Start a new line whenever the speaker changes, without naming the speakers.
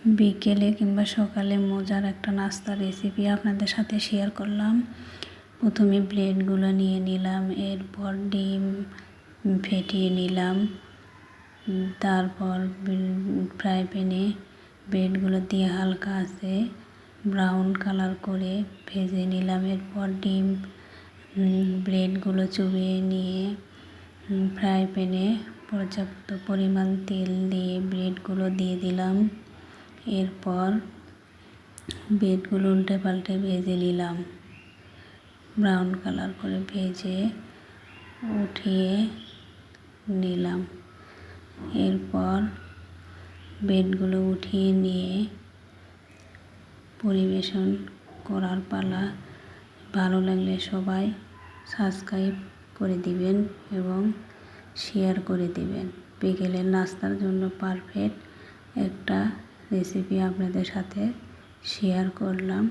বিকেলে কিংবা সকালে মজার একটা নাস্তার রেসিপি আপনাদের সাথে শেয়ার করলাম। প্রথমে ব্রেডগুলো নিয়ে নিলাম, এরপর ডিম ফেটিয়ে নিলাম, তারপর ফ্রাই প্যানে ব্রেডগুলো দিয়ে হালকা আছে ব্রাউন কালার করে ভেজে নিলাম। এরপর ডিম ব্রেডগুলো চুবিয়ে নিয়ে ফ্রাই প্যানে পর্যাপ্ত পরিমাণ তেল দিয়ে ব্রেডগুলো দিয়ে দিলাম। এরপর ব্রেডগুলো উল্টে পাল্টে ভেজে নিলাম, ব্রাউন কালার করে ভেজে উঠিয়ে নিলাম। এরপর ব্রেডগুলো উঠিয়ে নিয়ে পরিবেশন করার পালা। ভালো লাগলে সবাই সাবস্ক্রাইব করে দিবেন এবং শেয়ার করে দিবেন। বিকেলের নাস্তার জন্য পারফেক্ট একটা রেসিপি আপনাদের সাথে শেয়ার করলাম।